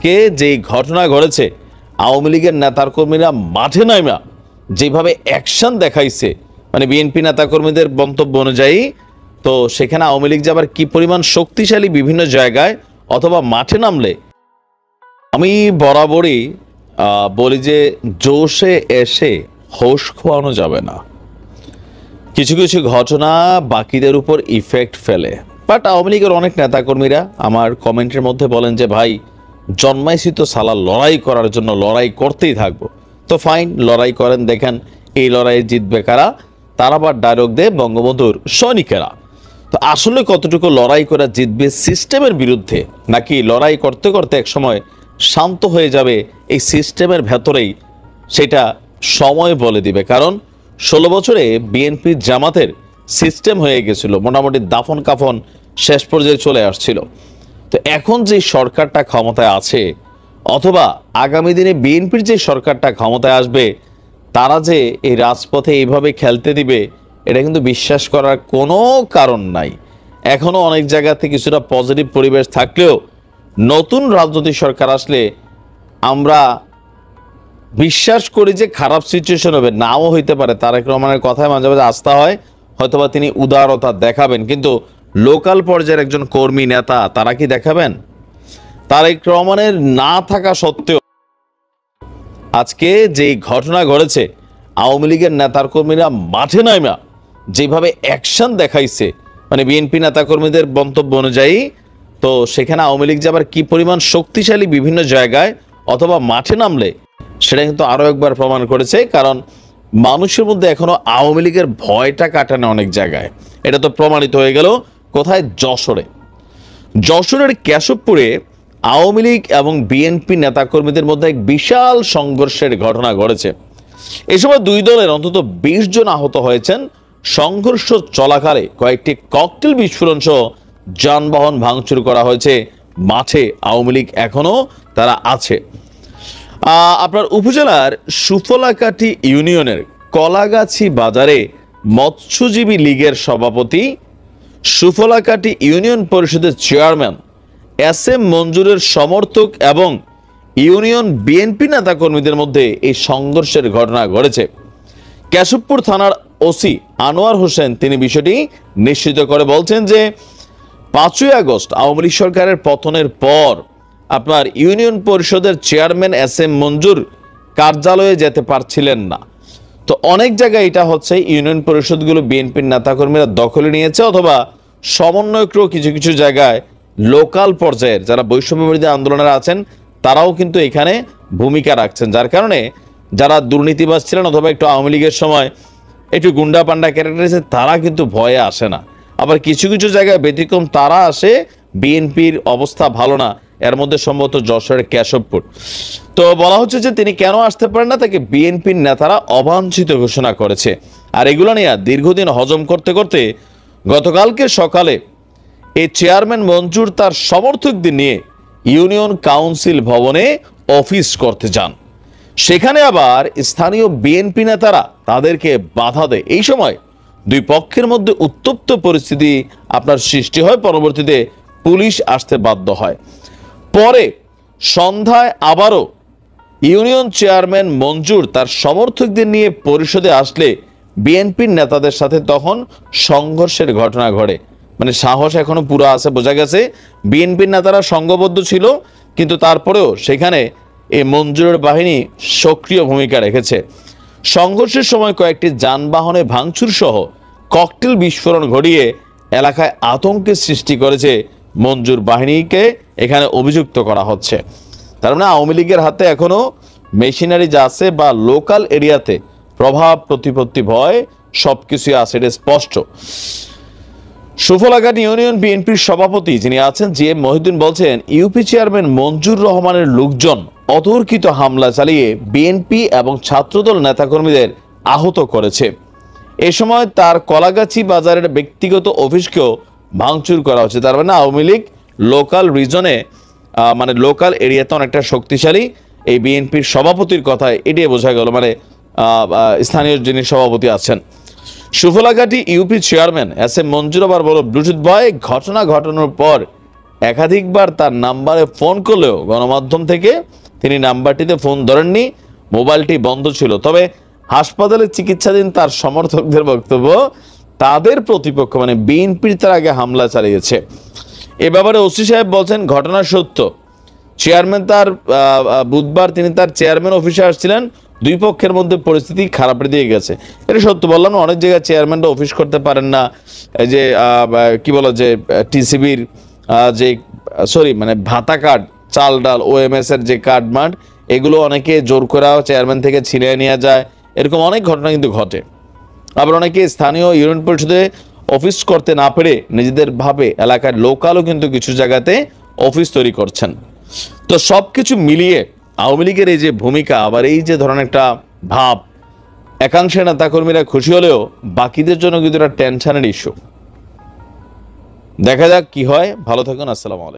আজকে যেই ঘটনা ঘটেছে, আওয়ামী লীগের নেতাকর্মীরা মাঠে নামা যেভাবে অ্যাকশন দেখাইছে, মানে বিএনপি নেতাকর্মীদের বক্তব্য অনুযায়ী, তো সেখানে আওয়ামী লীগ যে আবার কি পরিমাণ শক্তিশালী বিভিন্ন জায়গায় অথবা মাঠে নামলে, আমি বরাবরই বলি যে জোশে এসে হোশ খোয়ানো যাবে না। কিছু কিছু ঘটনা বাকিদের উপর ইফেক্ট ফেলে। বাট আওয়ামী লীগের অনেক নেতাকর্মীরা আমার কমেন্টের মধ্যে বলেন যে ভাই, জন্মাইছি তো সালা লড়াই করার জন্য, লড়াই করতেই থাকবো। তো ফাইন, লড়াই করেন, দেখেন এই লড়াইয়ে জিতবে কারা। তারা আবার ডায়লগ দেয় বঙ্গবন্ধুর সৈনিকেরা। তো আসলে কতটুকু লড়াই করে জিতবে সিস্টেমের বিরুদ্ধে, নাকি লড়াই করতে করতে এক সময় শান্ত হয়ে যাবে এই সিস্টেমের ভেতরেই, সেটা সময় বলে দিবে। কারণ 16 বছরে বিএনপি জামাতের সিস্টেম হয়ে গেছিল, মোটামুটি দাফন কাফন শেষ পর্যায়ে চলে আসছিল। তো এখন যে সরকারটা ক্ষমতায় আছে, অথবা আগামী দিনে বিএনপির যে সরকারটা ক্ষমতায় আসবে, তারা যে এই রাজপথে এইভাবে খেলতে দিবে, এটা কিন্তু বিশ্বাস করার কোনো কারণ নাই। এখনো অনেক জায়গাতে কিছুটা পজিটিভ পরিবেশ থাকলেও নতুন রাজনৈতিক সরকার আসলে আমরা বিশ্বাস করি যে খারাপ সিচুয়েশন হবে, নাও হইতে পারে। তারেক রহমানের কথায় মাঝে মাঝে আস্থা হয়, হয়তোবা তিনি উদারতা দেখাবেন, কিন্তু লোকাল পর্যায়ের একজন কর্মী নেতা তারা কি দেখাবেন? তারেক রহমানের না থাকা সত্ত্বেও আজকে যেই ঘটনা ঘটেছে, আওয়ামী লীগের নেতার কর্মীরা মাঠে নামা যেভাবে অ্যাকশন দেখাইছে, মানে বিএনপি নেতাকর্মীদের বক্তব্য অনুযায়ী, তো সেখানে আওয়ামী লীগ যে আবার কি পরিমাণ শক্তিশালী বিভিন্ন জায়গায় অথবা মাঠে নামলে, সেটা কিন্তু আরো একবার প্রমাণ করেছে। কারণ মানুষের মধ্যে এখনো আওয়ামী লীগের ভয়টা কাটানো অনেক জায়গায়, এটা তো প্রমাণিত হয়ে গেল কোথায়? যশোরের কেশবপুরে আওয়ামী লীগ এবং বিএনপি নেতাকর্মীদের মধ্যে এক বিশাল সংঘর্ষের ঘটনা ঘটেছে। এই সময় দুই দলের অন্তত 20 জন আহত হয়েছেন। সংঘর্ষ চলাকালে কয়েকটি ককটেল বিস্ফোরণ সহ যানবাহন ভাঙচুর করা হয়েছে। মাঠে আওয়ামী লীগ এখনো তারা আছে। আপনার উপজেলার সুফলাকাঠি ইউনিয়নের কলাগাছি বাজারে মৎস্যজীবী লীগের সভাপতি, সুফলাকাঠি ইউনিয়ন পরিষদের চেয়ারম্যান এস এম মঞ্জুরের সমর্থক এবং ইউনিয়ন বিএনপি নেতাকর্মীদের মধ্যে এই সংঘর্ষের ঘটনা ঘটেছে। কেশবপুর থানার ওসি আনোয়ার হোসেন তিনি বিষয়টি নিশ্চিত করে বলছেন যে 5ই আগস্ট আওয়ামী লীগ সরকারের পতনের পর আপনার ইউনিয়ন পরিষদের চেয়ারম্যান এস এম মঞ্জুর কার্যালয়ে যেতে পারছিলেন না। তো অনেক জায়গায় এটা হচ্ছে ইউনিয়ন পরিষদগুলো বিএনপির নেতাকর্মীরা দখলে নিয়েছে, অথবা সমন্বয়করাও কিছু কিছু জায়গায় লোকাল পর্যায়ের যারা বৈষম্য বিরোধী আন্দোলনে আছেন তারাও কিন্তু এখানে ভূমিকা রাখছেন, যার কারণে যারা দুর্নীতিবাজ ছিলেন অথবা একটু আওয়ামী লীগের সময় একটু গুন্ডা পান্ডা ক্যারেক্টার আছে, তারা কিন্তু ভয়ে আসে না। আবার কিছু কিছু জায়গায় ব্যতিক্রম, তারা আসে, বিএনপির অবস্থা ভালো না। এর মধ্যে সম্ভবত যশোরের কেশবপুর। তো বলা হচ্ছে যে তিনি কেন আসতে পারেন না, তাকে বিএনপির নেতারা অবাঞ্ছিত ঘোষণা করেছে। আর এগুলো নিয়ে দীর্ঘদিন হজম করতে করতে গতকালকে সকালে এই চেয়ারম্যান মঞ্জুর তার সমর্থকদের নিয়ে ইউনিয়ন কাউন্সিল ভবনে অফিস করতে যান। সেখানে আবার স্থানীয় বিএনপি নেতারা তাদেরকে বাধা দেয়। এই সময় দুই পক্ষের মধ্যে উত্তপ্ত পরিস্থিতি আপনার সৃষ্টি হয়। পরবর্তীতে পুলিশ আসতে বাধ্য হয়। পরে সন্ধ্যায় আবারও ইউনিয়ন চেয়ারম্যান মঞ্জুর তার সমর্থকদের নিয়ে পরিষদে আসলে বিএনপির নেতাদের সাথে তখন সংঘর্ষের ঘটনা ঘটে। মানে সাহস এখনো পুরো আছে, বোঝা গেছে বিএনপির নেতারা সংঘবদ্ধ ছিল, কিন্তু তারপরেও সেখানে এই মঞ্জুরের বাহিনী সক্রিয় ভূমিকা রেখেছে। সংঘর্ষের সময় কয়েকটি যানবাহনে ভাঙচুর সহ ককটেল বিস্ফোরণ ঘটিয়ে এলাকায় আতঙ্কের সৃষ্টি করেছে। মঞ্জুর বাহিনীকে এখানে অভিযুক্ত করা হচ্ছে। তার মানে আওয়ামী লীগের হাতে এখনো মেশিনারি যা আছে বা লোকাল এরিয়াতে প্রভাব প্রতিপত্তি ভয় সবকিছুই আছে, এটা স্পষ্ট। সুফলাঘাট ইউনিয়ন বিএনপির সভাপতি যিনি আছেন জি এম মহিউদ্দিন বলছেন, ইউপি চেয়ারম্যান মঞ্জুর রহমানের লোকজন অতর্কিত হামলা চালিয়ে বিএনপি এবং ছাত্রদল নেতাকর্মীদের আহত করেছে। এ সময় তার কলাগাছি বাজারের ব্যক্তিগত অফিসকেও ভাঙচুর করা হচ্ছে। তার মানে আওয়ামী লীগ লোকাল রিজনে মানে লোকাল এরিয়াতে অনেকটা শক্তিশালী। এই বিএনপির সভাপতির কথায় এটাই বোঝা গেল, মানে স্থানীয় যিনি সভাপতি আছেন। সুফলাঘাটি ইউপি চেয়ারম্যান এস এম মঞ্জুর আবার বলো ব্লুটুথ বয়, ঘটনা ঘটানোর পর একাধিকবার তার নাম্বারে ফোন করলেও গণমাধ্যম থেকে তিনি নাম্বারটিতে ফোন ধরেননি, মোবাইলটি বন্ধ ছিল। তবে হাসপাতালে চিকিৎসাধীন তার সমর্থকদের বক্তব্য, তাদের প্রতিপক্ষ মানে বিএনপির তার আগে হামলা চালিয়েছে। এ ব্যাপারে ওসি সাহেব বলছেন, ঘটনা সত্য। চেয়ারম্যান তার বুধবার তিনি তার চেয়ারম্যান অফিসে আসছিলেন, দুই পক্ষের মধ্যে পরিস্থিতি খারাপের দিকে গেছে। এটা সত্য বললাম না, অনেক জায়গায় চেয়ারম্যানরা অফিস করতে পারেন না। এই যে কি বলা যে টিসিবির যে মানে ভাতা কার্ড, চাল ডাল, ওএমএস এর যে কার্ড মার্ড, এগুলো অনেকে জোর করে চেয়ারম্যান থেকে ছিনিয়ে নিয়ে যায়। এরকম অনেক ঘটনা কিন্তু ঘটে। আবার অনেকে স্থানীয় ইউনিয়ন পরিষদে অফিস করতে না পেরে নিজেদের ভাবে এলাকার লোকালও কিন্তু কিছু জায়গাতে অফিস তৈরি করছেন। তো সবকিছু মিলিয়ে আওয়ামী লীগের এই যে ভূমিকা, আবার এই যে ধরনের একটা ভাব, একাংশের নেতাকর্মীরা খুশি হলেও বাকিদের জন্য কিন্তু একটা টেনশনের ইস্যু। দেখা যাক কি হয়। ভালো থাকুন। আসসালামু আলাইকুম।